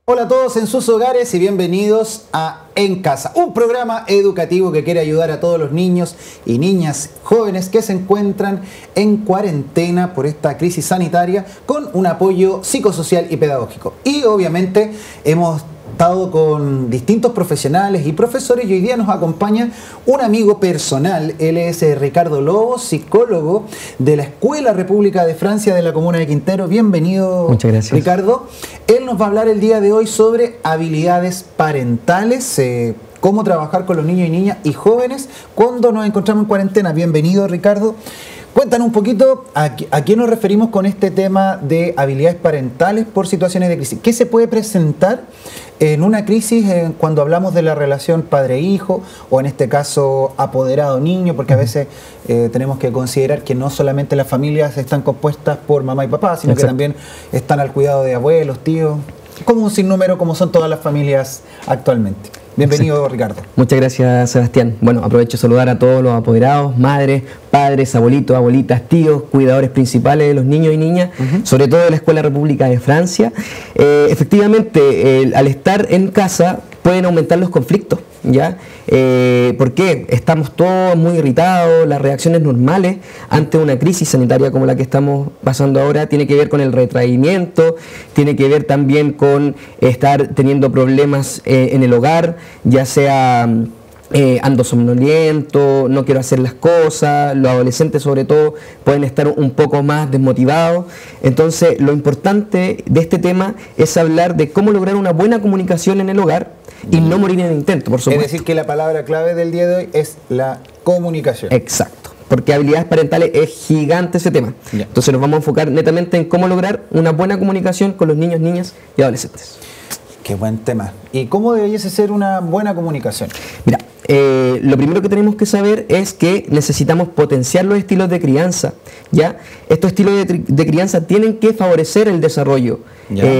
Hola a todos en sus hogares y bienvenidos a En Casa, un programa educativo que quiere ayudar a todos los niños y niñas jóvenes que se encuentran en cuarentena por esta crisis sanitaria con un apoyo psicosocial y pedagógico. Y obviamente hemos estado con distintos profesionales y profesores y hoy día nos acompaña un amigo personal. Él es Ricardo Lobo, psicólogo de la Escuela República de Francia de la Comuna de Quintero. Bienvenido. Muchas gracias, Ricardo. Él nos va a hablar el día de hoy sobre habilidades parentales, cómo trabajar con los niños y niñas y jóvenes cuando nos encontramos en cuarentena. Bienvenido, Ricardo. Cuéntanos un poquito a qué nos referimos con este tema de habilidades parentales por situaciones de crisis. ¿Qué se puede presentar en una crisis cuando hablamos de la relación padre-hijo o en este caso apoderado-niño? Porque a veces tenemos que considerar que no solamente las familias están compuestas por mamá y papá, sino que también están al cuidado de abuelos, tíos, como un sinnúmero como son todas las familias actualmente. Bienvenido, Ricardo. Muchas gracias, Sebastián. Bueno, aprovecho de saludar a todos los apoderados, madres, padres, abuelitos, abuelitas, tíos, cuidadores principales de los niños y niñas, sobre todo de la Escuela República de Francia. Efectivamente, al estar en casa pueden aumentar los conflictos, ¿ya? ¿Por qué? Estamos todos muy irritados, las reacciones normales ante una crisis sanitaria como la que estamos pasando ahora tiene que ver con el retraimiento, tiene que ver también con estar teniendo problemas en el hogar, ya sea ando somnoliento, no quiero hacer las cosas, los adolescentes sobre todo pueden estar un poco más desmotivados. Entonces lo importante de este tema es hablar de cómo lograr una buena comunicación en el hogar y no morir en el intento, por supuesto. Es decir, que la palabra clave del día de hoy es la comunicación. Exacto, porque habilidades parentales es gigante ese tema. Ya. Entonces nos vamos a enfocar netamente en cómo lograr una buena comunicación con los niños, niñas y adolescentes. Qué buen tema. ¿Y cómo debiese ser una buena comunicación? Mira, lo primero que tenemos que saber es que necesitamos potenciar los estilos de crianza, ¿ya? Estos estilos de crianza tienen que favorecer el desarrollo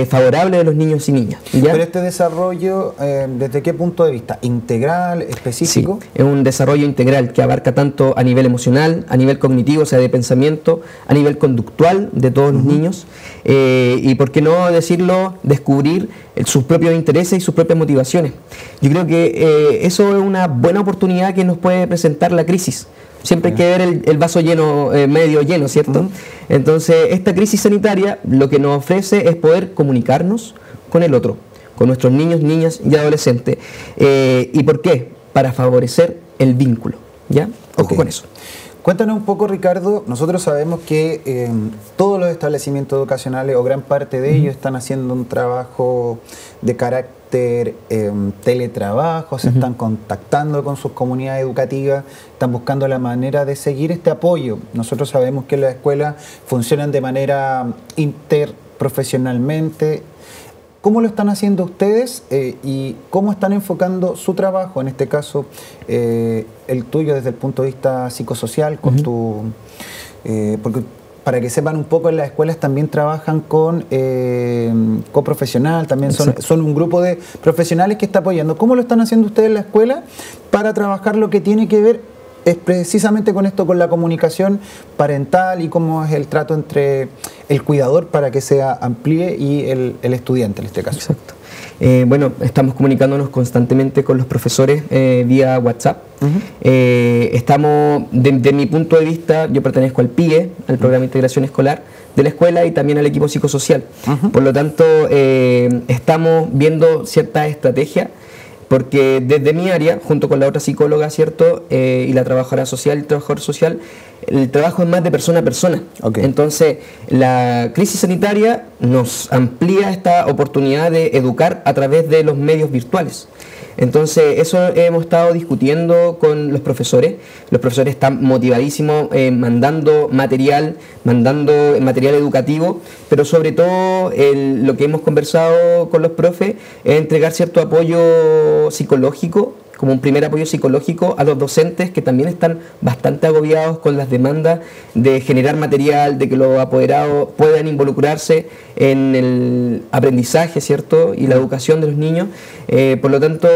favorable de los niños y niñas, ¿ya? Pero este desarrollo, ¿desde qué punto de vista? ¿Integral, específico? Sí, es un desarrollo integral que abarca tanto a nivel emocional, a nivel cognitivo, o sea, de pensamiento, a nivel conductual de todos los niños, y por qué no decirlo, descubrir sus propios intereses y sus propias motivaciones. Yo creo que eso es una buena oportunidad que nos puede presentar la crisis. Siempre hay que ver el vaso lleno, medio lleno, ¿cierto? Entonces, esta crisis sanitaria lo que nos ofrece es poder comunicarnos con el otro, con nuestros niños, niñas y adolescentes. ¿Y por qué? Para favorecer el vínculo, ¿ya? Ojo con eso. Cuéntanos un poco, Ricardo. Nosotros sabemos que todos los establecimientos educacionales o gran parte de ellos están haciendo un trabajo de carácter teletrabajo, se están contactando con sus comunidades educativas, están buscando la manera de seguir este apoyo. Nosotros sabemos que las escuelas funcionan de manera interprofesionalmente. ¿Cómo lo están haciendo ustedes y cómo están enfocando su trabajo, en este caso el tuyo desde el punto de vista psicosocial, con porque para que sepan un poco, en las escuelas también trabajan con coprofesional, también son un grupo de profesionales que está apoyando. ¿Cómo lo están haciendo ustedes en la escuela para trabajar lo que tiene que ver es precisamente con esto, con la comunicación parental y cómo es el trato entre el cuidador para que se amplíe y el estudiante en este caso? Exacto. Bueno, estamos comunicándonos constantemente con los profesores vía WhatsApp. Estamos, de mi punto de vista, yo pertenezco al PIE, al Programa de Integración Escolar de la escuela, y también al equipo psicosocial. Por lo tanto, estamos viendo cierta estrategia, porque desde mi área, junto con la otra psicóloga, ¿cierto? Y la trabajadora social y el trabajador social, el trabajo es más de persona a persona. Entonces, la crisis sanitaria nos amplía esta oportunidad de educar a través de los medios virtuales. Entonces, eso hemos estado discutiendo con los profesores. Los profesores están motivadísimos mandando material educativo, pero sobre todo lo que hemos conversado con los profes es entregar cierto apoyo psicológico, como un primer apoyo psicológico a los docentes que también están bastante agobiados con las demandas de generar material, de que los apoderados puedan involucrarse en el aprendizaje, ¿cierto? Y la educación de los niños. Por lo tanto,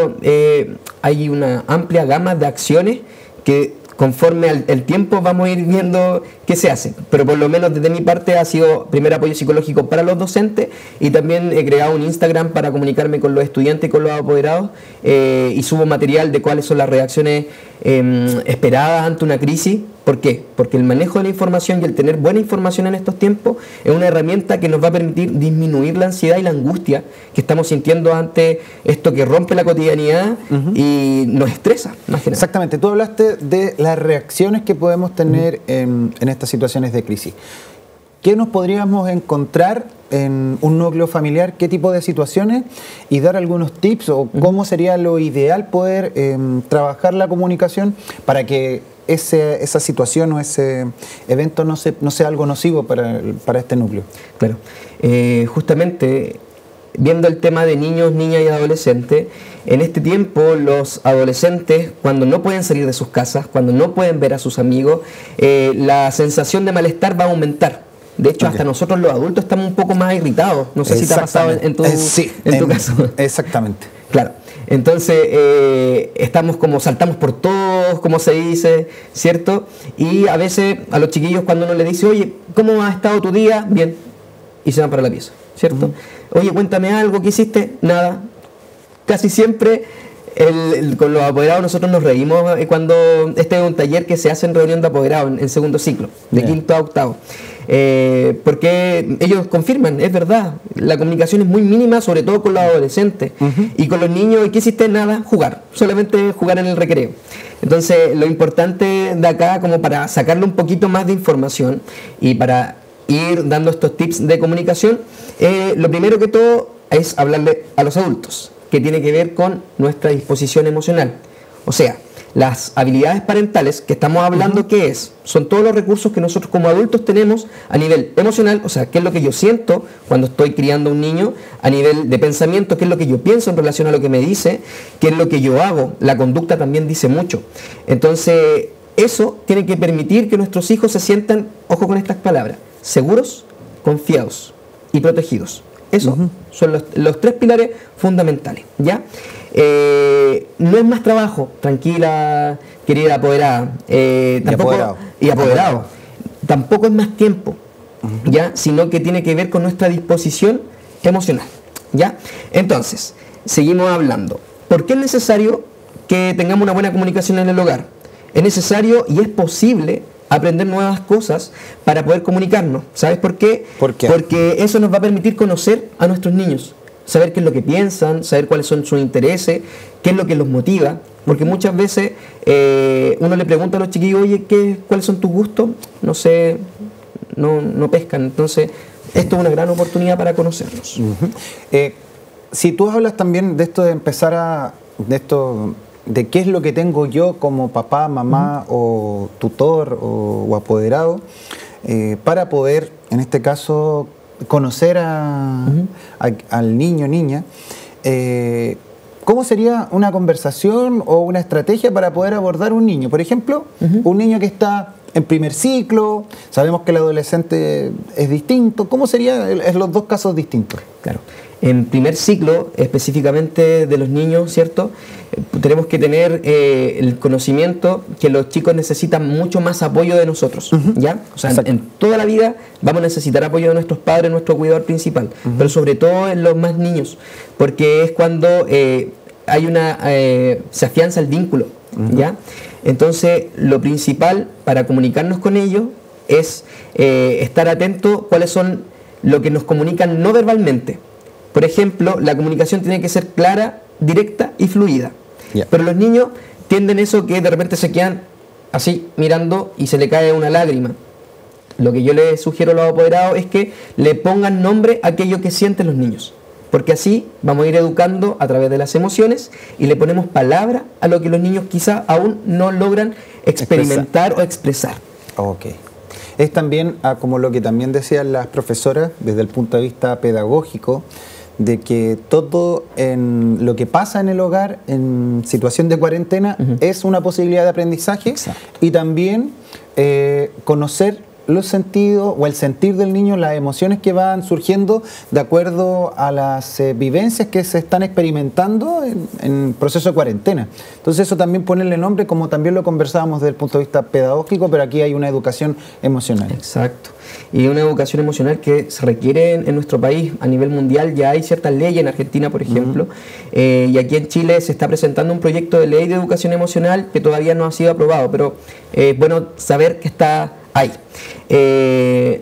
hay una amplia gama de acciones que conforme el tiempo vamos a ir viendo qué se hace, pero por lo menos desde mi parte ha sido primer apoyo psicológico para los docentes, y también he creado un Instagram para comunicarme con los estudiantes y con los apoderados, y subo material de cuáles son las reacciones esperadas ante una crisis. ¿Por qué? Porque el manejo de la información y el tener buena información en estos tiempos es una herramienta que nos va a permitir disminuir la ansiedad y la angustia que estamos sintiendo ante esto que rompe la cotidianidad y nos estresa, más que nada. Exactamente, tú hablaste de las reacciones que podemos tener en estas situaciones de crisis. ¿Qué nos podríamos encontrar en un núcleo familiar? ¿Qué tipo de situaciones? Y dar algunos tips o cómo sería lo ideal poder trabajar la comunicación para que esa situación o ese evento no sea algo nocivo para este núcleo. Claro. Justamente, viendo el tema de niños, niñas y adolescentes, en este tiempo los adolescentes, cuando no pueden salir de sus casas, cuando no pueden ver a sus amigos, la sensación de malestar va a aumentar. De hecho, hasta nosotros los adultos estamos un poco más irritados. No sé si te ha pasado en tu caso. Exactamente. Claro. Entonces, estamos como saltamos por todos, como se dice, ¿cierto? Y a veces a los chiquillos cuando uno le dice, oye, ¿cómo ha estado tu día? Bien. Y se van para la pieza, ¿cierto? Oye, cuéntame algo, ¿qué hiciste? Nada. Casi siempre con los apoderados nosotros nos reímos cuando este es un taller que se hace en reunión de apoderados en segundo ciclo, de quinto a octavo. Porque ellos confirman, es verdad, la comunicación es muy mínima, sobre todo con los adolescentes. Y con los niños, ¿qué hiciste? Nada, jugar, solamente jugar en el recreo. Entonces, lo importante de acá, como para sacarle un poquito más de información y para ir dando estos tips de comunicación, lo primero que todo es hablarle a los adultos, que tiene que ver con nuestra disposición emocional. O sea, las habilidades parentales que estamos hablando, ¿qué es? Son todos los recursos que nosotros como adultos tenemos a nivel emocional, o sea, qué es lo que yo siento cuando estoy criando a un niño, a nivel de pensamiento, qué es lo que yo pienso en relación a lo que me dice, qué es lo que yo hago. La conducta también dice mucho. Entonces, eso tiene que permitir que nuestros hijos se sientan, ojo con estas palabras, seguros, confiados y protegidos. Esos son los tres pilares fundamentales, ¿ya? No es más trabajo, tranquila, querida apoderada, y apoderado. Tampoco es más tiempo, ¿ya? Sino que tiene que ver con nuestra disposición emocional, ¿ya? Entonces, seguimos hablando. ¿Por qué es necesario que tengamos una buena comunicación en el hogar? Es necesario y es posible aprender nuevas cosas para poder comunicarnos. ¿Sabes por qué? ¿Por qué? Porque eso nos va a permitir conocer a nuestros niños, saber qué es lo que piensan, saber cuáles son sus intereses, qué es lo que los motiva. Porque muchas veces uno le pregunta a los chiquillos, oye, ¿cuáles son tus gustos? No sé, no pescan. Entonces, esto es una gran oportunidad para conocerlos. Si tú hablas también de esto de empezar de qué es lo que tengo yo como papá, mamá o tutor o apoderado, para poder, en este caso, conocer al niño o niña, ¿cómo sería una conversación o una estrategia para poder abordar un niño? Por ejemplo, un niño que está en primer ciclo, sabemos que el adolescente es distinto. ¿Cómo serían los dos casos distintos? Claro. En primer ciclo, específicamente de los niños, ¿cierto? Tenemos que tener el conocimiento que los chicos necesitan mucho más apoyo de nosotros, ¿ya? O sea, en toda la vida vamos a necesitar apoyo de nuestros padres, nuestro cuidador principal, pero sobre todo en los más niños, porque es cuando se afianza el vínculo, ¿ya? Entonces, lo principal para comunicarnos con ellos es estar atento cuáles son lo que nos comunican no verbalmente. Por ejemplo, la comunicación tiene que ser clara, directa y fluida. Pero los niños tienden eso que de repente se quedan así mirando y se le cae una lágrima. Lo que yo les sugiero a los apoderados es que le pongan nombre a aquello que sienten los niños. Porque así vamos a ir educando a través de las emociones y le ponemos palabra a lo que los niños quizá aún no logran experimentar o expresar. Ok. Es también, como lo que también decían las profesoras, desde el punto de vista pedagógico, de que todo lo que pasa en el hogar en situación de cuarentena es una posibilidad de aprendizaje. Exacto. Y también conocer los sentidos o el sentir del niño, las emociones que van surgiendo de acuerdo a las vivencias que se están experimentando en proceso de cuarentena. Entonces eso también ponerle nombre, como también lo conversábamos desde el punto de vista pedagógico, pero aquí hay una educación emocional. Exacto. Y una educación emocional que se requiere en nuestro país a nivel mundial. Ya hay ciertas leyes en Argentina, por ejemplo, y aquí en Chile se está presentando un proyecto de ley de educación emocional que todavía no ha sido aprobado, pero es bueno saber que está ahí.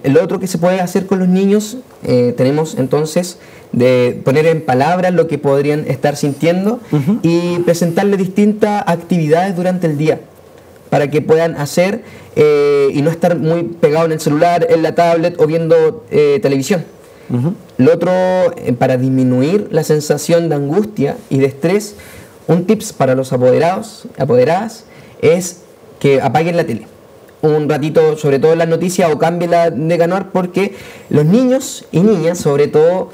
Lo otro que se puede hacer con los niños, tenemos entonces de poner en palabras lo que podrían estar sintiendo y presentarles distintas actividades durante el día para que puedan hacer y no estar muy pegados en el celular, en la tablet o viendo televisión. Lo otro, para disminuir la sensación de angustia y de estrés, un tips para los apoderados, apoderadas, es que apaguen la tele un ratito, sobre todo en las noticias, o cámbiela de canal, porque los niños y niñas, sobre todo,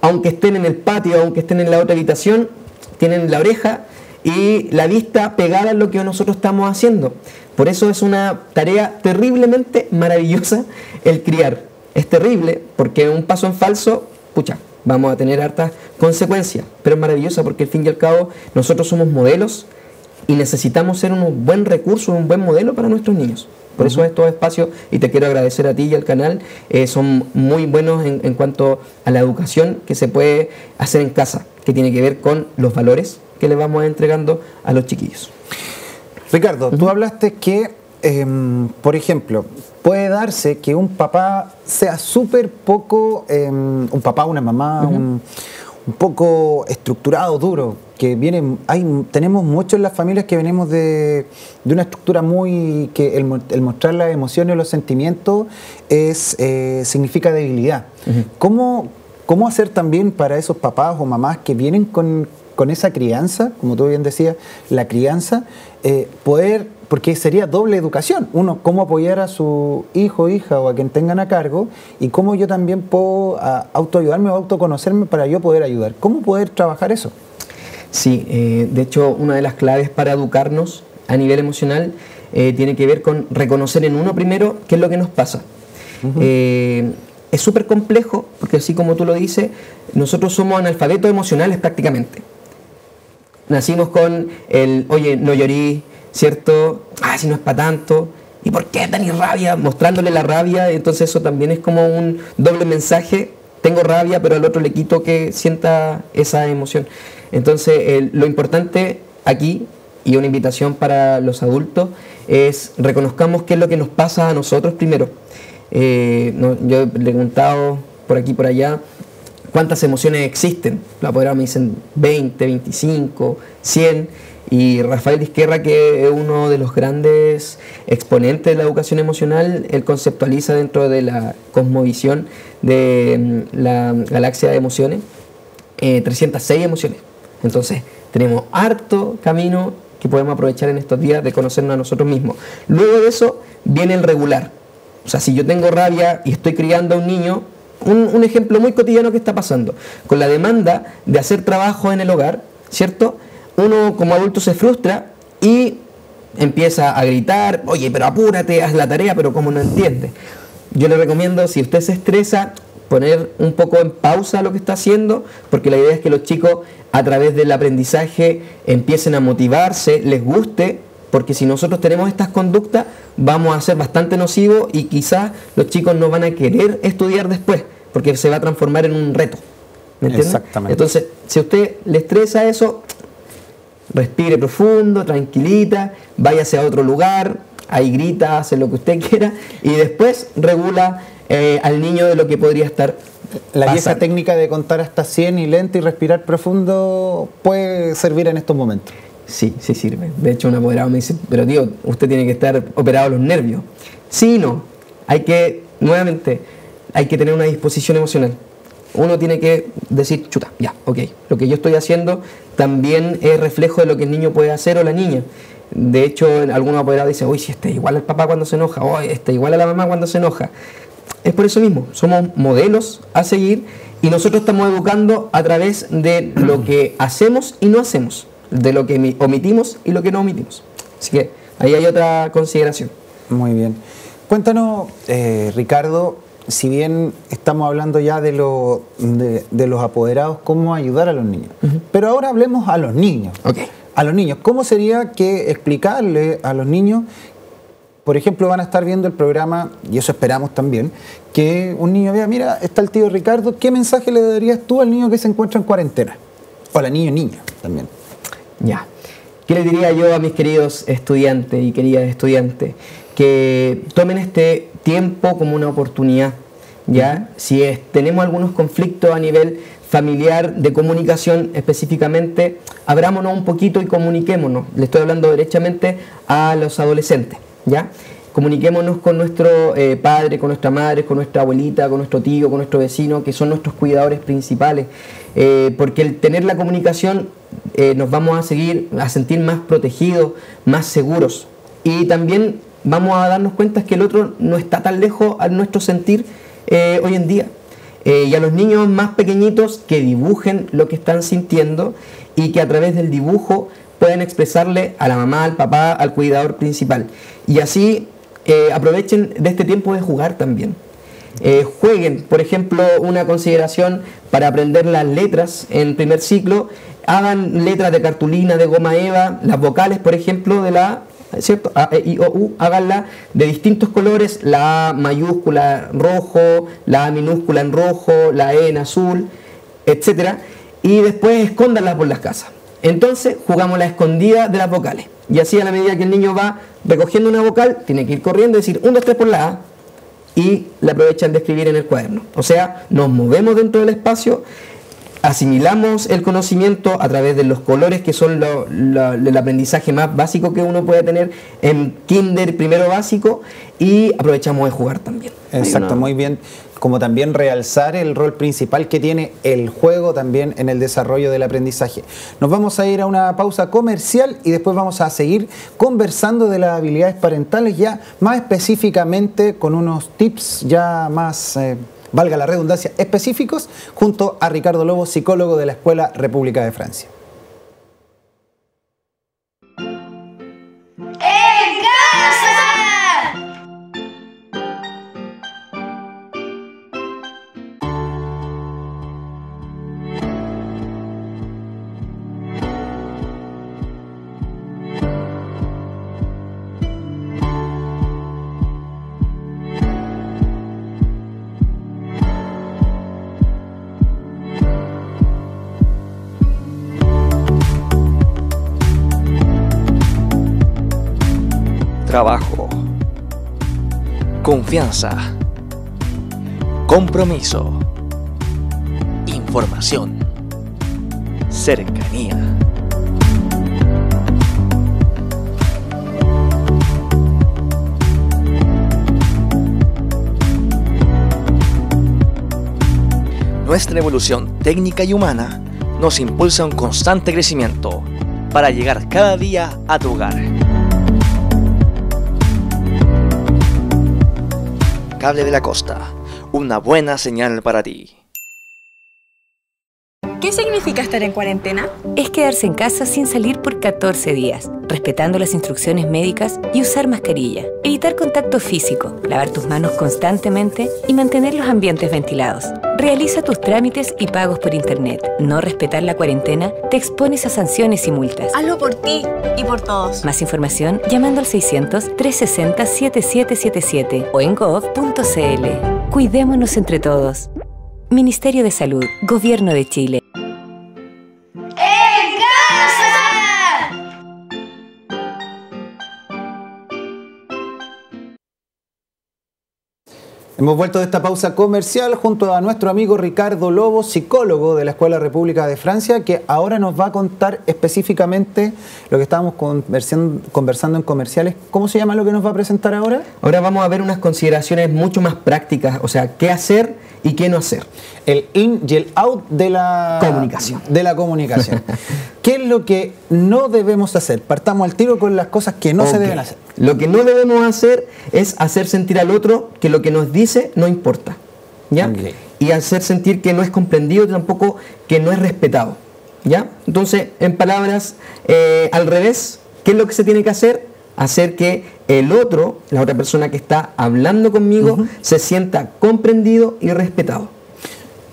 aunque estén en el patio, aunque estén en la otra habitación, tienen la oreja y la vista pegada en lo que nosotros estamos haciendo. Por eso es una tarea terriblemente maravillosa el criar. Es terrible porque un paso en falso, pucha, vamos a tener hartas consecuencias, pero es maravillosa porque al fin y al cabo nosotros somos modelos y necesitamos ser un buen recurso, un buen modelo para nuestros niños. Por eso estos espacios, y te quiero agradecer a ti y al canal, son muy buenos en cuanto a la educación que se puede hacer en casa, que tiene que ver con los valores que le vamos entregando a los chiquillos. Ricardo, tú hablaste que, por ejemplo, puede darse que un papá sea súper poco, un papá, una mamá, un poco estructurado, duro, que tenemos mucho en las familias que venimos de una estructura muy, que el mostrar las emociones o los sentimientos significa debilidad. ¿Cómo hacer también para esos papás o mamás que vienen con esa crianza, como tú bien decías, la crianza, porque sería doble educación? Uno, cómo apoyar a su hijo, hija o a quien tengan a cargo, y cómo yo también puedo autoayudarme o autoconocerme para yo poder ayudar. ¿Cómo poder trabajar eso? Sí, de hecho, una de las claves para educarnos a nivel emocional tiene que ver con reconocer en uno primero qué es lo que nos pasa. Es súper complejo, porque así como tú lo dices, nosotros somos analfabetos emocionales prácticamente. Nacimos con el, oye, no llorí, ¿cierto? Ah, si no es para tanto. ¿Y por qué tenés rabia? Mostrándole la rabia, entonces eso también es como un doble mensaje. Tengo rabia, pero al otro le quito que sienta esa emoción. Entonces, lo importante aquí, y una invitación para los adultos, es reconozcamos qué es lo que nos pasa a nosotros primero. Yo he preguntado por aquí y por allá cuántas emociones existen. Los apoderados me dicen 20, 25, 100. Y Rafael Izquierra, que es uno de los grandes exponentes de la educación emocional, él conceptualiza dentro de la cosmovisión de la galaxia de emociones 306 emociones. Entonces tenemos harto camino que podemos aprovechar en estos días de conocernos a nosotros mismos. Luego de eso viene el regular. O sea, si yo tengo rabia y estoy criando a un niño, un ejemplo muy cotidiano que está pasando, con la demanda de hacer trabajo en el hogar, ¿cierto? Uno como adulto se frustra y empieza a gritar, oye, pero apúrate, haz la tarea, pero como no entiende. Yo le recomiendo, si usted se estresa, poner un poco en pausa lo que está haciendo, porque la idea es que los chicos a través del aprendizaje empiecen a motivarse, les guste, porque si nosotros tenemos estas conductas vamos a ser bastante nocivos y quizás los chicos no van a querer estudiar después, porque se va a transformar en un reto. ¿Me entiende? Exactamente. Entonces, si a usted le estresa eso, respire profundo, tranquilita, váyase a otro lugar, ahí grita, hace lo que usted quiera y después regula al niño de lo que podría estar La vieja pasando. técnica de contar hasta 100 y lento y respirar profundo puede servir en estos momentos. Sí, sí sirve. De hecho, un apoderado me dice, pero tío, usted tiene que estar operado los nervios. Sí y no. Hay que tener una disposición emocional. Uno tiene que decir, chuta, ya, ok, lo que yo estoy haciendo también es reflejo de lo que el niño puede hacer o la niña. De hecho, algunos apoderados dicen, uy, si este es igual al papá cuando se enoja, o este es igual a la mamá cuando se enoja. Es por eso mismo, somos modelos a seguir y nosotros estamos educando a través de lo que hacemos y no hacemos, de lo que omitimos y lo que no omitimos. Así que ahí hay otra consideración. Muy bien. Cuéntanos, Ricardo, si bien estamos hablando ya de los apoderados, cómo ayudar a los niños. Pero ahora hablemos a los niños. A los niños, ¿cómo sería que explicarle a los niños, por ejemplo, van a estar viendo el programa, y eso esperamos también, que un niño vea, mira, está el tío Ricardo, ¿qué mensaje le darías tú al niño que se encuentra en cuarentena? O a la niña también. Ya. ¿Qué les diría yo a mis queridos estudiantes y queridas estudiantes? Que tomen este tiempo como una oportunidad, ¿ya? Si tenemos algunos conflictos a nivel familiar, de comunicación específicamente, abrámonos un poquito y comuniquémonos. Le estoy hablando derechamente a los adolescentes, ¿ya? Comuniquémonos con nuestro padre, con nuestra madre, con nuestra abuelita, con nuestro tío, con nuestro vecino, que son nuestros cuidadores principales, porque el tener la comunicación nos vamos a sentir más protegidos, más seguros, y también vamos a darnos cuenta que el otro no está tan lejos a nuestro sentir hoy en día. Y a los niños más pequeñitos que dibujen lo que están sintiendo y que a través del dibujo pueden expresarle a la mamá, al papá, al cuidador principal. Y así aprovechen de este tiempo de jugar también. Jueguen, por ejemplo, una consideración para aprender las letras en primer ciclo. Hagan letras de cartulina, de goma eva, las vocales, por ejemplo, de la A, ¿cierto? A, E, I, O, U, háganla de distintos colores, la A mayúscula rojo, la A minúscula en rojo, la E en azul, etcétera, y después escóndanlas por las casas. Entonces jugamos la escondida de las vocales, y así a la medida que el niño va recogiendo una vocal, tiene que ir corriendo y decir 1, 2, 3 por la A, y la aprovechan de escribir en el cuaderno. O sea, nos movemos dentro del espacio, asimilamos el conocimiento a través de los colores, que son el aprendizaje más básico que uno puede tener en kinder, primero básico, y aprovechamos de jugar también. Exacto, muy bien. Como también realzar el rol principal que tiene el juego también en el desarrollo del aprendizaje. Nos vamos a ir a una pausa comercial y después vamos a seguir conversando de las habilidades parentales, ya más específicamente con unos tips ya más... valga la redundancia, específicos, junto a Ricardo Lobo, psicólogo de la Escuela República de Francia. ¡En casa! Trabajo, confianza, compromiso, información, cercanía. Nuestra evolución técnica y humana nos impulsa a un constante crecimiento para llegar cada día a tu hogar. Cable de la Costa, una buena señal para ti. ¿Qué significa estar en cuarentena? Es quedarse en casa sin salir por 14 días, respetando las instrucciones médicas y usar mascarilla. Evitar contacto físico, lavar tus manos constantemente y mantener los ambientes ventilados. Realiza tus trámites y pagos por internet. No respetar la cuarentena te expones a sanciones y multas. Hazlo por ti y por todos. Más información llamando al 600-360-7777 o en gov.cl. Cuidémonos entre todos. Ministerio de Salud, Gobierno de Chile. ¡En casa! Hemos vuelto de esta pausa comercial junto a nuestro amigo Ricardo Lobo, psicólogo de la Escuela República de Francia, que ahora nos va a contar específicamente lo que estábamos conversando en comerciales. ¿Cómo se llama lo que nos va a presentar ahora? Ahora vamos a ver unas consideraciones mucho más prácticas, o sea, qué hacer y qué no hacer. El in y el out de la comunicación. ¿Qué es lo que no debemos hacer? Partamos al tiro con las cosas que no se deben hacer. Lo que no debemos hacer es hacer sentir al otro que lo que nos dice no importa, ¿ya? Okay. Y hacer sentir que no es comprendido y tampoco que no es respetado, ¿ya? Entonces, en palabras al revés, ¿qué es lo que se tiene que hacer? hacer que el otro, la otra persona que está hablando conmigo, se sienta comprendido y respetado.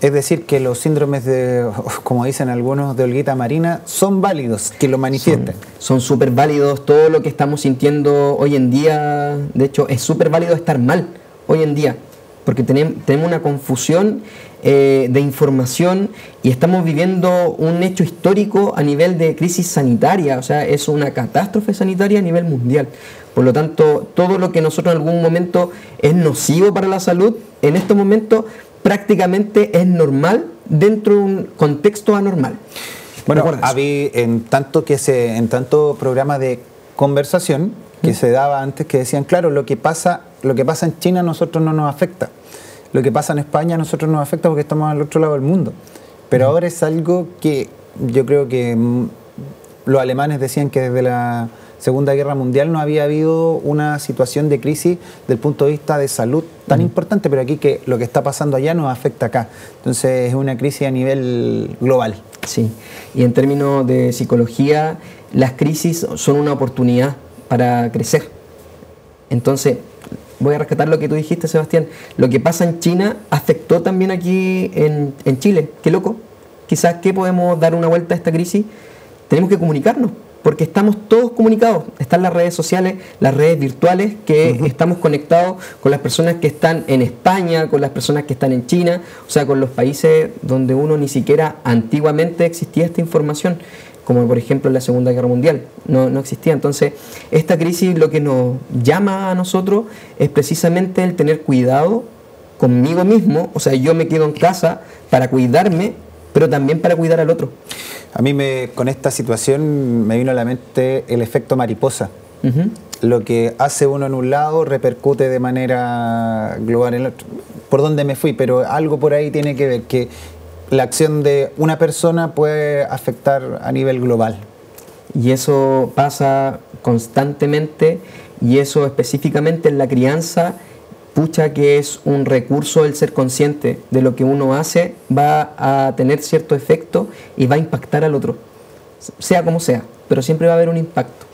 Es decir, que los síndromes de, como dicen algunos, de Olguita Marina, son válidos, que lo manifiesten. Son súper válidos. Todo lo que estamos sintiendo hoy en día, de hecho, es súper válido estar mal hoy en día, porque tenemos una confusión de información y estamos viviendo un hecho histórico a nivel de crisis sanitaria, o sea, es una catástrofe sanitaria a nivel mundial. Por lo tanto, todo lo que nosotros en algún momento es nocivo para la salud, en estos momentos prácticamente es normal dentro de un contexto anormal. Bueno, había en tanto programa de conversación que se daba antes, que decían, claro, lo que pasa en China a nosotros no nos afecta. Lo que pasa en España a nosotros nos afecta porque estamos al otro lado del mundo. Pero ahora es algo que yo creo que los alemanes decían que desde la Segunda Guerra Mundial no había habido una situación de crisis desde el punto de vista de salud tan importante, pero aquí que lo que está pasando allá nos afecta acá. Entonces es una crisis a nivel global. Sí, y en términos de psicología, las crisis son una oportunidad para crecer. Entonces, voy a rescatar lo que tú dijiste, Sebastián. Lo que pasa en China afectó también aquí en Chile. Qué loco. Quizás, ¿qué podemos dar una vuelta a esta crisis? Tenemos que comunicarnos, porque estamos todos comunicados. Están las redes sociales, las redes virtuales, que estamos conectados con las personas que están en España, con las personas que están en China, o sea, con los países donde uno ni siquiera antiguamente existía esta información, como por ejemplo en la Segunda Guerra Mundial, no existía. Entonces, esta crisis lo que nos llama a nosotros es precisamente el tener cuidado conmigo mismo, o sea, yo me quedo en casa para cuidarme, pero también para cuidar al otro. A mí con esta situación me vino a la mente el efecto mariposa. Lo que hace uno en un lado repercute de manera global en el otro. Por donde me fui, pero algo por ahí tiene que ver, que la acción de una persona puede afectar a nivel global. Y eso pasa constantemente, y eso específicamente en la crianza, pucha que es un recurso el ser consciente de lo que uno hace, va a tener cierto efecto y va a impactar al otro, sea como sea, pero siempre va a haber un impacto.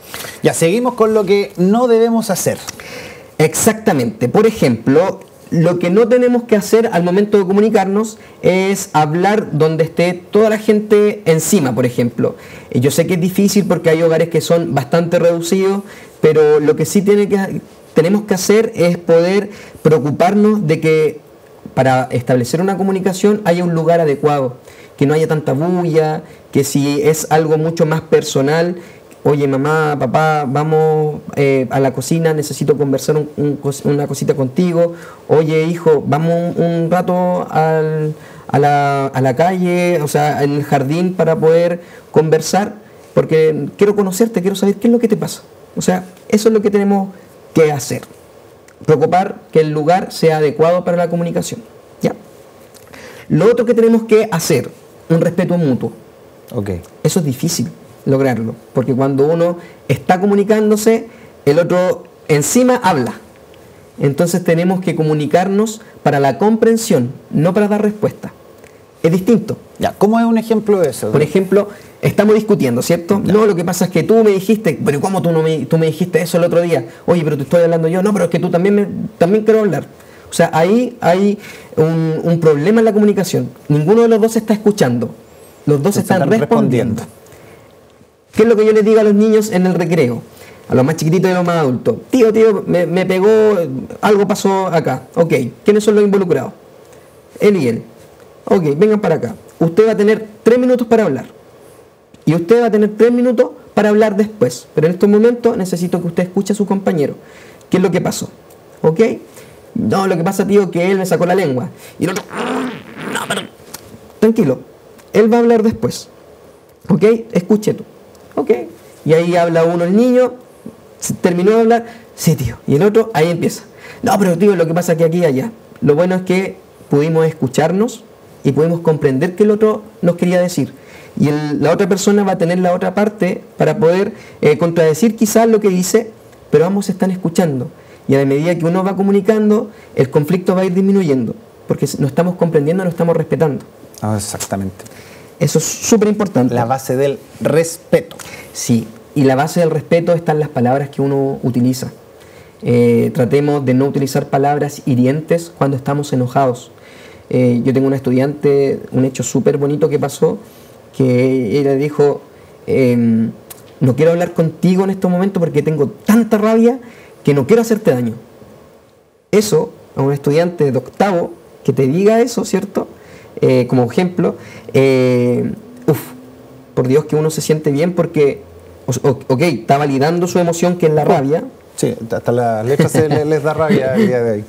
Ya, seguimos con lo que no debemos hacer. Exactamente. Por ejemplo, lo que no tenemos que hacer al momento de comunicarnos es hablar donde esté toda la gente encima, por ejemplo. Yo sé que es difícil porque hay hogares que son bastante reducidos, pero lo que sí tenemos que hacer es poder preocuparnos de que para establecer una comunicación haya un lugar adecuado, que no haya tanta bulla, que si es algo mucho más personal, oye mamá, papá, vamos a la cocina, necesito conversar una cosita contigo, oye hijo, vamos un rato a la calle, o sea, en el jardín para poder conversar, porque quiero conocerte, quiero saber qué es lo que te pasa. O sea, eso es lo que tenemos que hacer. Preocupar que el lugar sea adecuado para la comunicación. ¿Ya? Lo otro que tenemos que hacer, un respeto mutuo. Eso es difícil lograrlo, porque cuando uno está comunicándose, el otro encima habla. Entonces tenemos que comunicarnos para la comprensión, no para dar respuesta. Es distinto. Ya, ¿cómo es un ejemplo de eso? Por ejemplo, estamos discutiendo, ¿cierto? Ya. No, lo que pasa es que tú me dijiste, pero ¿cómo tú me dijiste eso el otro día? Oye, pero te estoy hablando yo. No, pero es que tú también quiero hablar. O sea, ahí hay un problema en la comunicación. Ninguno de los dos está escuchando. Los dos están respondiendo. ¿Qué es lo que yo les digo a los niños en el recreo? A los más chiquititos y a los más adultos. Tío, me pegó, algo pasó acá. Ok, ¿quiénes son los involucrados? Él y él. Ok, vengan para acá. Usted va a tener 3 minutos para hablar. Y usted va a tener 3 minutos para hablar después. Pero en estos momentos necesito que usted escuche a su compañero. ¿Qué es lo que pasó? ¿Ok? No, lo que pasa, tío, que él me sacó la lengua. Y el otro... No, pero... Tranquilo. Él va a hablar después. ¿Ok? Escuche tú. ¿Ok? Y ahí habla uno, el niño. Terminó de hablar. Sí, tío. Y el otro, ahí empieza. No, pero tío, lo que pasa es que aquí y allá. Lo bueno es que pudimos escucharnos y pudimos comprender qué el otro nos quería decir. Y la otra persona va a tener la otra parte para poder contradecir quizás lo que dice, pero ambos se están escuchando. Y a medida que uno va comunicando, el conflicto va a ir disminuyendo, porque no estamos comprendiendo, no estamos respetando. Ah, exactamente. Eso es súper importante. La base del respeto. Sí. y la base del respeto está en las palabras que uno utiliza. Tratemos de no utilizar palabras hirientes cuando estamos enojados. Yo tengo una estudiante, un hecho súper bonito que pasó, que ella dijo, no quiero hablar contigo en estos momentos porque tengo tanta rabia que no quiero hacerte daño. Eso, a un estudiante de octavo que te diga eso, ¿cierto? Como ejemplo, por Dios que uno se siente bien porque, ok, está validando su emoción que es la rabia. Sí, hasta las letras les da rabia el día de hoy.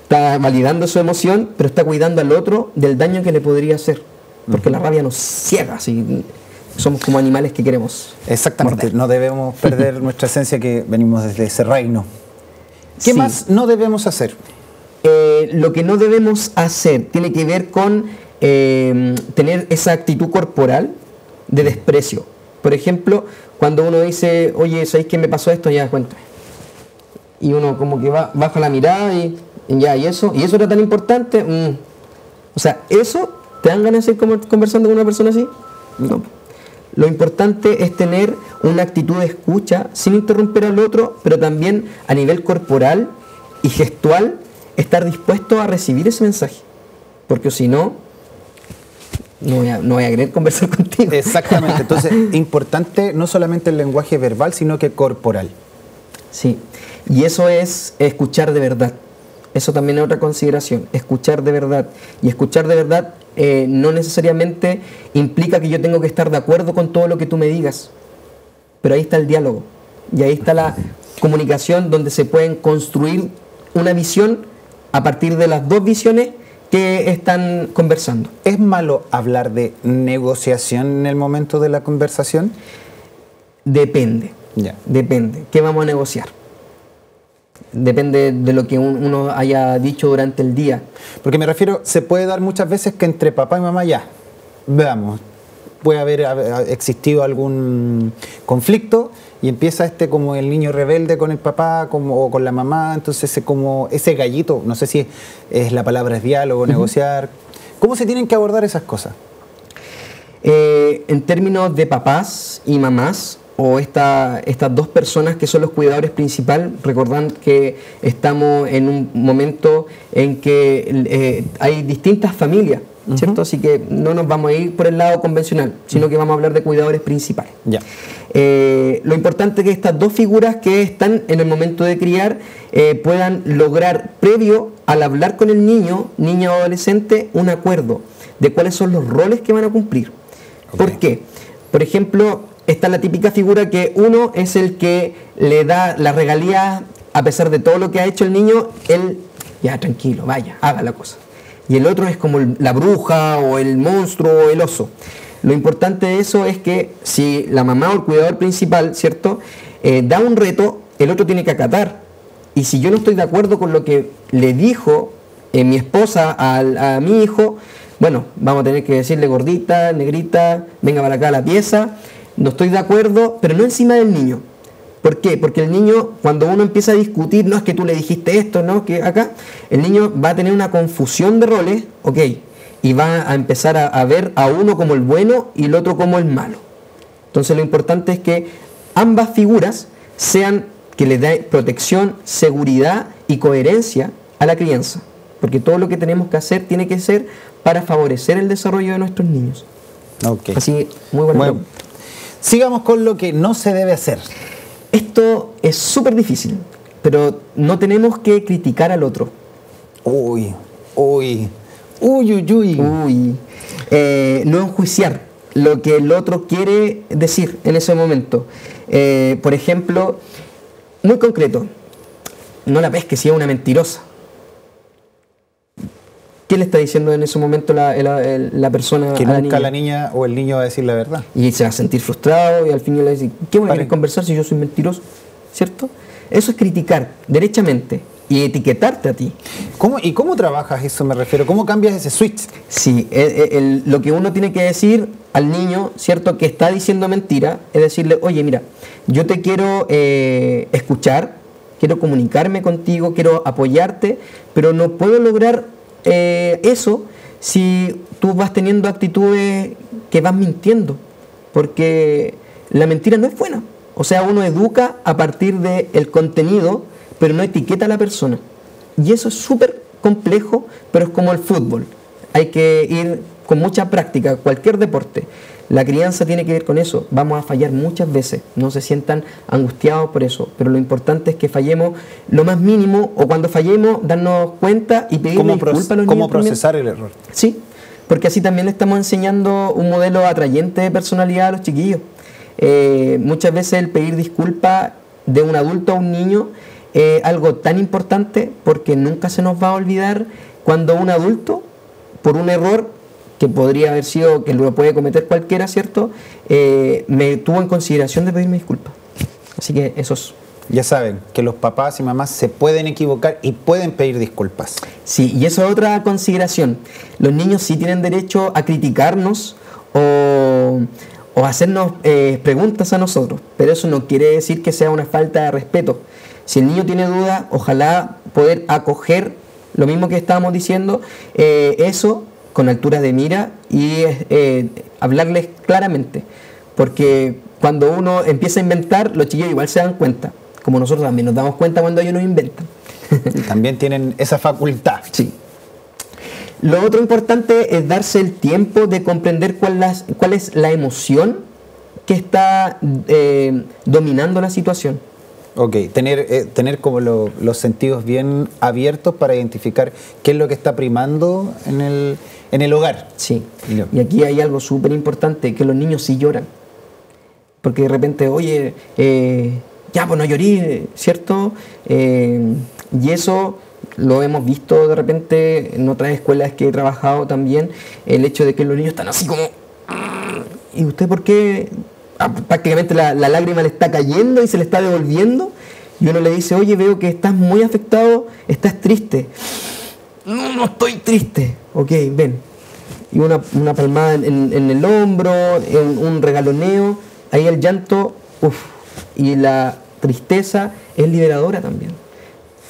Está validando su emoción, pero está cuidando al otro del daño que le podría hacer. Porque la rabia nos ciega, así. Somos como animales que queremos Exactamente, morder. no debemos perder nuestra esencia que venimos desde ese reino. ¿Qué Sí. más no debemos hacer? Lo que no debemos hacer tiene que ver con tener esa actitud corporal de desprecio. Por ejemplo, cuando uno dice, oye, ¿sabéis qué me pasó esto? Ya, cuéntame. Y uno como que baja la mirada y eso era tan importante. O sea, ¿eso te dan ganas de seguir conversando con una persona así? No. Lo importante es tener una actitud de escucha sin interrumpir al otro, pero también a nivel corporal y gestual estar dispuesto a recibir ese mensaje. Porque si no, no voy a querer conversar contigo. Exactamente, entonces importante no solamente el lenguaje verbal, sino que corporal. Sí, y eso es escuchar de verdad. Eso también es otra consideración, escuchar de verdad. Y escuchar de verdad no necesariamente implica que yo tengo que estar de acuerdo con todo lo que tú me digas. Pero ahí está el diálogo. Y ahí está la comunicación donde se pueden construir una visión a partir de las dos visiones que están conversando. ¿Es malo hablar de negociación en el momento de la conversación? Depende. Ya. Depende. ¿Qué vamos a negociar? Depende de lo que uno haya dicho durante el día. Porque me refiero, se puede dar muchas veces que entre papá y mamá ya, veamos, puede haber existido algún conflicto y empieza como el niño rebelde con el papá o con la mamá, entonces como ese gallito, no sé si es la palabra es diálogo, negociar. ¿Cómo se tienen que abordar esas cosas? En términos de papás y mamás, o estas dos personas que son los cuidadores principales, recordad que estamos en un momento en que hay distintas familias, ¿cierto? Así que no nos vamos a ir por el lado convencional, sino que vamos a hablar de cuidadores principales. Ya. Lo importante es que estas dos figuras que están en el momento de criar puedan lograr, previo al hablar con el niño o adolescente, un acuerdo de cuáles son los roles que van a cumplir. Okay. ¿Por qué? Por ejemplo, está la típica figura que uno es el que le da la regalía a pesar de todo lo que ha hecho el niño, él, ya tranquilo, vaya, haga la cosa. Y el otro es como la bruja o el monstruo o el oso. Lo importante de eso es que si la mamá o el cuidador principal, ¿cierto?, da un reto, el otro tiene que acatar. Y si yo no estoy de acuerdo con lo que le dijo mi esposa a mi hijo, bueno, vamos a tener que decirle gordita, negrita, venga para acá a la pieza. No estoy de acuerdo, pero no encima del niño. ¿Por qué? Porque el niño, cuando uno empieza a discutir, no es que tú le dijiste esto, no, que acá, el niño va a tener una confusión de roles, ok, y va a empezar a ver a uno como el bueno y el otro como el malo. Entonces lo importante es que ambas figuras sean que le dé protección, seguridad y coherencia a la crianza. Porque todo lo que tenemos que hacer tiene que ser para favorecer el desarrollo de nuestros niños. Okay. Así, muy buena Bueno, pregunta. sigamos con lo que no se debe hacer. Esto es súper difícil, pero no tenemos que criticar al otro. Uy. No enjuiciar lo que el otro quiere decir en ese momento. Por ejemplo, muy concreto, no la pesques si es una mentirosa. ¿Qué le está diciendo en ese momento la persona que a la nunca niña? la niña o el niño va a decir la verdad. Y se va a sentir frustrado y al fin le va a decir, ¿qué voy a Vale. querer conversar si yo soy mentiroso? ¿Cierto? Eso es criticar derechamente y etiquetarte a ti. ¿Y cómo trabajas eso, me refiero? ¿Cómo cambias ese switch? Sí, lo que uno tiene que decir al niño, ¿cierto?, que está diciendo mentira, es decirle, oye, mira, yo te quiero escuchar, quiero comunicarme contigo, quiero apoyarte, pero no puedo lograr eso si tú vas teniendo actitudes que vas mintiendo, porque la mentira no es buena. O sea, uno educa a partir del contenido, pero no etiqueta a la persona. Y eso es súper complejo, pero es como el fútbol. Hay que ir con mucha práctica, cualquier deporte. La crianza tiene que ver con eso. Vamos a fallar muchas veces. No se sientan angustiados por eso. Pero lo importante es que fallemos lo más mínimo, o cuando fallemos, darnos cuenta y pedirle disculpas a los niños. ¿Cómo procesar el error? Sí, porque así también le estamos enseñando un modelo atrayente de personalidad a los chiquillos. Muchas veces el pedir disculpas de un adulto a un niño es algo tan importante, porque nunca se nos va a olvidar cuando un adulto, por un error que podría haber sido, que lo puede cometer cualquiera, ¿cierto?, me tuvo en consideración de pedirme disculpas. Así que eso es. Ya saben que los papás y mamás se pueden equivocar y pueden pedir disculpas. Sí, y eso es otra consideración. Los niños sí tienen derecho a criticarnos o hacernos preguntas a nosotros, pero eso no quiere decir que sea una falta de respeto. Si el niño tiene dudas, ojalá poder acoger lo mismo que estábamos diciendo, eso con altura de mira y hablarles claramente, porque cuando uno empieza a inventar, los chiquillos igual se dan cuenta, como nosotros también nos damos cuenta cuando ellos nos inventan. También tienen esa facultad. Sí. Lo otro importante es darse el tiempo de comprender cuál es la emoción que está dominando la situación. Ok, tener como los sentidos bien abiertos para identificar qué es lo que está primando en el hogar. Sí, y aquí hay algo súper importante, que los niños sí lloran. Porque de repente, oye, ya pues no llorí, ¿cierto? Y eso lo hemos visto de repente en otras escuelas que he trabajado también, el hecho de que los niños están así como... ¿Y usted por qué? Prácticamente la lágrima le está cayendo y se le está devolviendo, y uno le dice, oye, veo que estás muy afectado, estás triste. No estoy triste. Ok, ven. Y una palmada en el hombro, un regaloneo, ahí el llanto, y la tristeza es liberadora también.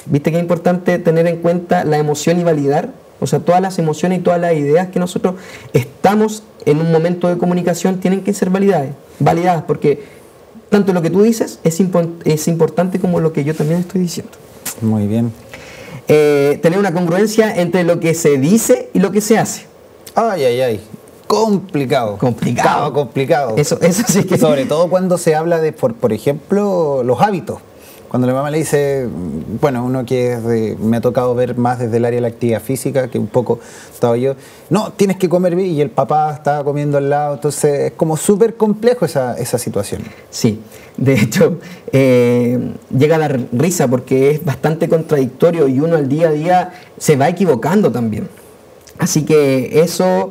¿Viste que es importante tener en cuenta la emoción y validar? O sea, todas las emociones y todas las ideas que nosotros estamos en un momento de comunicación tienen que ser validadas, porque tanto lo que tú dices es importante como lo que yo también estoy diciendo. Muy bien. Tener una congruencia entre lo que se dice y lo que se hace. Ay. Complicado. Eso sí que... Sobre todo cuando se habla de, por ejemplo, los hábitos. Cuando la mamá le dice, bueno, uno que me ha tocado ver más desde el área de la actividad física, que un poco estaba yo, no, tienes que comer bien, y el papá estaba comiendo al lado, entonces es como súper complejo esa situación. Sí, de hecho, llega a dar risa porque es bastante contradictorio y uno al día a día se va equivocando también. Así que eso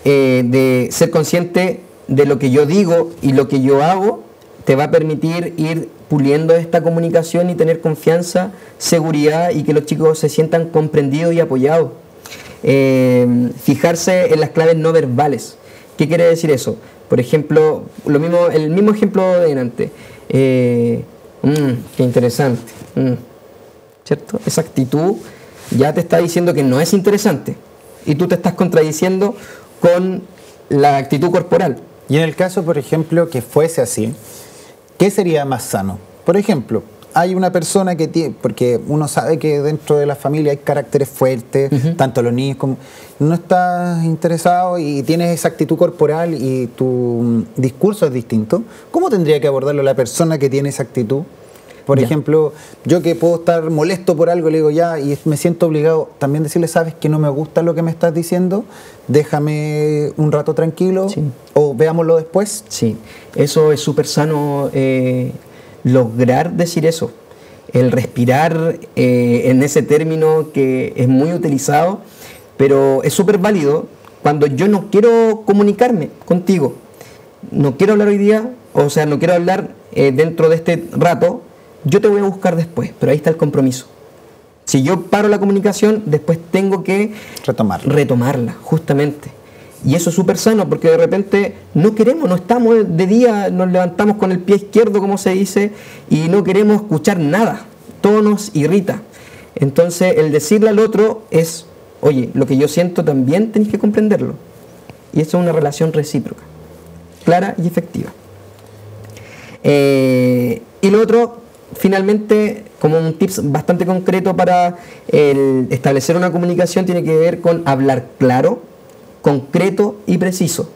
de ser consciente de lo que yo digo y lo que yo hago te va a permitir ir puliendo esta comunicación y tener confianza, seguridad, y que los chicos se sientan comprendidos y apoyados. Fijarse en las claves no verbales. ¿Qué quiere decir eso? Por ejemplo, el mismo ejemplo de delante. Qué interesante. ¿Cierto? Esa actitud ya te está diciendo que no es interesante, y tú te estás contradiciendo con la actitud corporal. Y en el caso, por ejemplo, que fuese así, ¿qué sería más sano? Por ejemplo, hay una persona que tiene, porque uno sabe que dentro de la familia hay caracteres fuertes, tanto los niños como... No estás interesado y tienes esa actitud corporal y tu discurso es distinto. ¿Cómo tendría que abordarlo la persona que tiene esa actitud? Por ejemplo, yo que puedo estar molesto por algo, le digo ya, y me siento obligado también decirle, sabes que no me gusta lo que me estás diciendo, déjame un rato tranquilo, o veámoslo después. Sí, eso es súper sano, lograr decir eso, el respirar en ese término que es muy utilizado, pero es súper válido cuando yo no quiero comunicarme contigo, no quiero hablar hoy día, o sea, no quiero hablar dentro de este rato. Yo te voy a buscar después, pero ahí está el compromiso. Si yo paro la comunicación, después tengo que retomarla, justamente. Y eso es súper sano, porque de repente no estamos de día, nos levantamos con el pie izquierdo, como se dice, y no queremos escuchar nada. Todo nos irrita. Entonces, el decirle al otro es, oye, lo que yo siento también tenés que comprenderlo. Y eso es una relación recíproca, clara y efectiva. Y lo otro, finalmente, como un tips bastante concreto para establecer una comunicación, tiene que ver con hablar claro, concreto y preciso.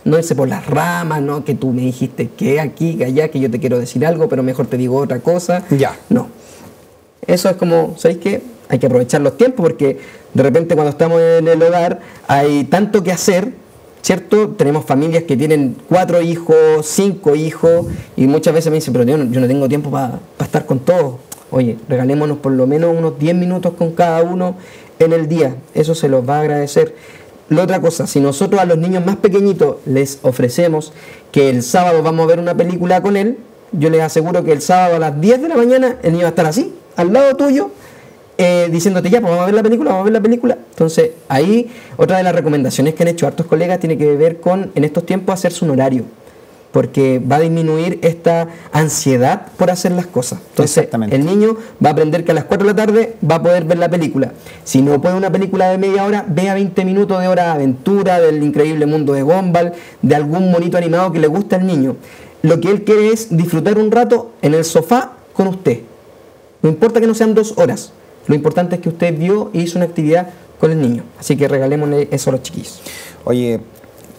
No irse por las ramas, no que tú me dijiste que aquí, que allá, que yo te quiero decir algo, pero mejor te digo otra cosa. Ya. No. Eso es como, ¿sabéis qué? Hay que aprovechar los tiempos porque de repente cuando estamos en el hogar hay tanto que hacer, ¿cierto? Tenemos familias que tienen 4 hijos, 5 hijos y muchas veces me dicen, pero yo no tengo tiempo para estar con todos. Oye, regalémonos por lo menos unos 10 minutos con cada uno en el día. Eso se los va a agradecer. La otra cosa, si nosotros a los niños más pequeñitos les ofrecemos que el sábado vamos a ver una película con él, yo les aseguro que el sábado a las 10 de la mañana el niño va a estar así, al lado tuyo, diciéndote ya, pues vamos a ver la película, vamos a ver la película. Entonces, ahí otra de las recomendaciones que han hecho hartos colegas tiene que ver con, en estos tiempos, hacerse un horario, porque va a disminuir esta ansiedad por hacer las cosas. Entonces, el niño va a aprender que a las 4 de la tarde va a poder ver la película. Si no puede una película de media hora, vea 20 minutos de Hora de Aventura, del Increíble Mundo de Gumball, de algún monito animado que le guste al niño. Lo que él quiere es disfrutar un rato en el sofá con usted. No importa que no sean 2 horas. Lo importante es que usted vio y hizo una actividad con el niño. Así que regalémosle eso a los chiquillos. Oye,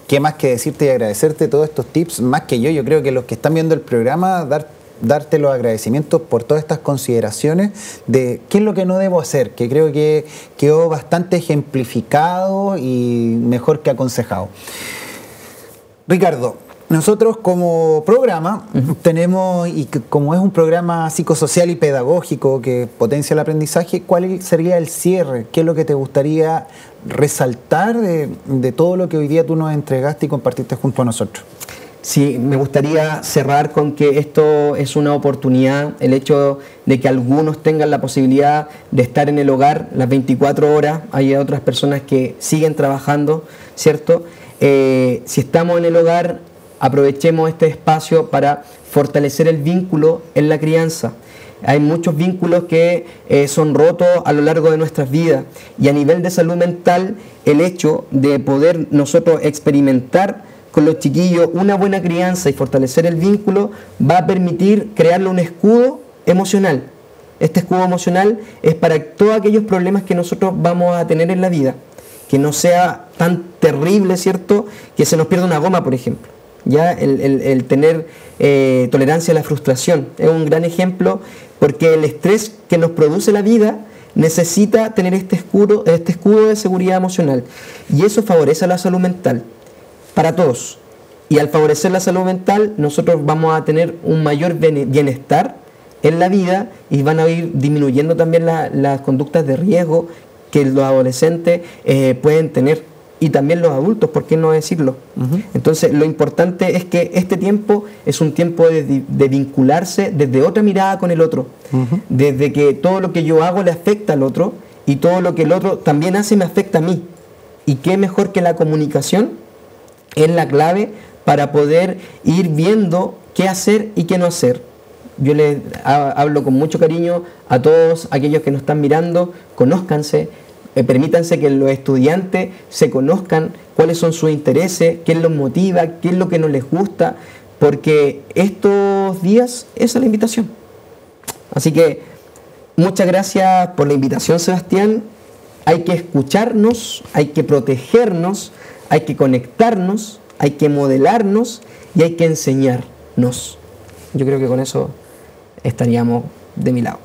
qué más que decirte y agradecerte todos estos tips, más que yo creo que los que están viendo el programa, darte los agradecimientos por todas estas consideraciones de qué es lo que no debo hacer, que creo que quedó bastante ejemplificado y mejor que aconsejado. Ricardo, nosotros como programa tenemos, y como es un programa psicosocial y pedagógico que potencia el aprendizaje, ¿cuál sería el cierre? ¿Qué es lo que te gustaría resaltar de todo lo que hoy día tú nos entregaste y compartiste junto a nosotros? Sí, me gustaría cerrar con que esto es una oportunidad, el hecho de que algunos tengan la posibilidad de estar en el hogar las 24 horas, hay otras personas que siguen trabajando, ¿cierto? Si estamos en el hogar, aprovechemos este espacio para fortalecer el vínculo en la crianza. Hay muchos vínculos que son rotos a lo largo de nuestras vidas y a nivel de salud mental, el hecho de poder nosotros experimentar con los chiquillos una buena crianza y fortalecer el vínculo va a permitir crearle un escudo emocional. Este escudo emocional es para todos aquellos problemas que nosotros vamos a tener en la vida, que no sea tan terrible, ¿cierto?, que se nos pierda una goma, por ejemplo. Ya el tener tolerancia a la frustración es un gran ejemplo, porque el estrés que nos produce la vida necesita tener este escudo de seguridad emocional, y eso favorece la salud mental para todos. Y al favorecer la salud mental, nosotros vamos a tener un mayor bienestar en la vida y van a ir disminuyendo también las conductas de riesgo que los adolescentes pueden tener. Y también los adultos, ¿por qué no decirlo? Entonces, lo importante es que este tiempo es un tiempo de vincularse desde otra mirada con el otro. Desde que todo lo que yo hago le afecta al otro y todo lo que el otro también hace me afecta a mí. Y qué mejor que la comunicación es la clave para poder ir viendo qué hacer y qué no hacer. Yo les hablo con mucho cariño a todos aquellos que nos están mirando, conózcanse. Permítanse que los estudiantes se conozcan cuáles son sus intereses, qué los motiva, qué es lo que no les gusta, porque estos días esa es la invitación. Así que muchas gracias por la invitación, Sebastián. Hay que escucharnos, hay que protegernos, hay que conectarnos, hay que modelarnos y hay que enseñarnos. Yo creo que con eso estaríamos de mi lado.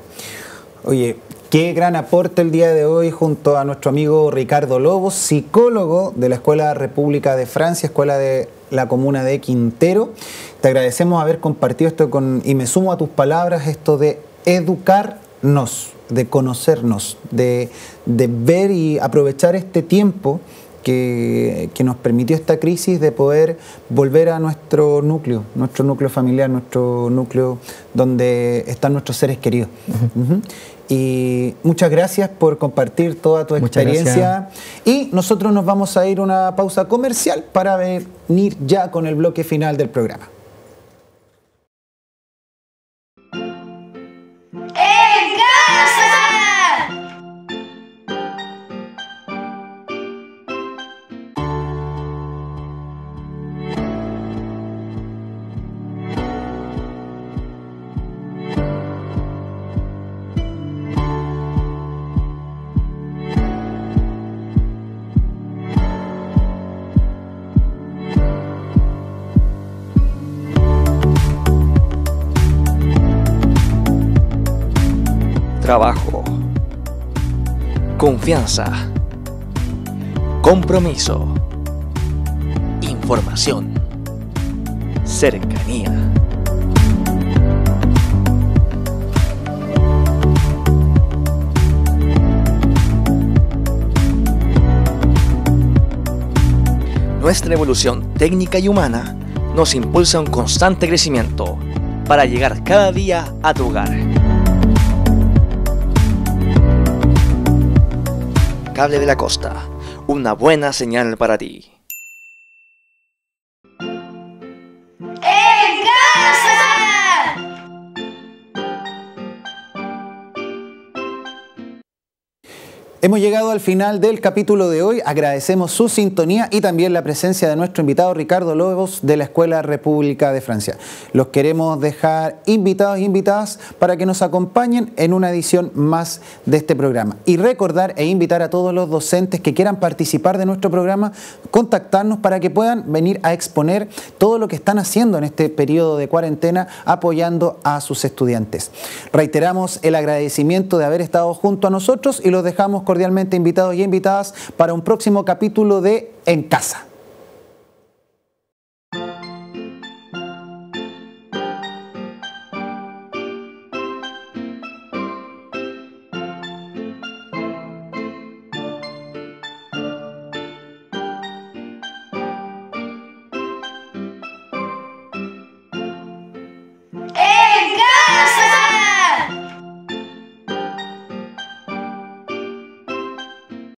Oye, qué gran aporte el día de hoy junto a nuestro amigo Ricardo Lobos, psicólogo de la Escuela República de Francia, Escuela de la Comuna de Quintero. Te agradecemos haber compartido esto y me sumo a tus palabras, esto de educarnos, de conocernos, de ver y aprovechar este tiempo que nos permitió esta crisis de poder volver a nuestro núcleo familiar, nuestro núcleo donde están nuestros seres queridos. Y muchas gracias por compartir toda tu experiencia. Y nosotros nos vamos a ir a una pausa comercial para venir ya con el bloque final del programa. Trabajo. Confianza. Compromiso. Información. Cercanía. Nuestra evolución técnica y humana nos impulsa a un constante crecimiento para llegar cada día a tu hogar. Cable de la Costa, una buena señal para ti. ¡En casa! Hemos llegado al final del capítulo de hoy. Agradecemos su sintonía y también la presencia de nuestro invitado Ricardo Lobos de la Escuela República de Francia. Los queremos dejar invitados e invitadas para que nos acompañen en una edición más de este programa. Y recordar e invitar a todos los docentes que quieran participar de nuestro programa, contactarnos para que puedan venir a exponer todo lo que están haciendo en este periodo de cuarentena apoyando a sus estudiantes. Reiteramos el agradecimiento de haber estado junto a nosotros y los dejamos cordialmente invitados y invitadas para un próximo capítulo de En Casa.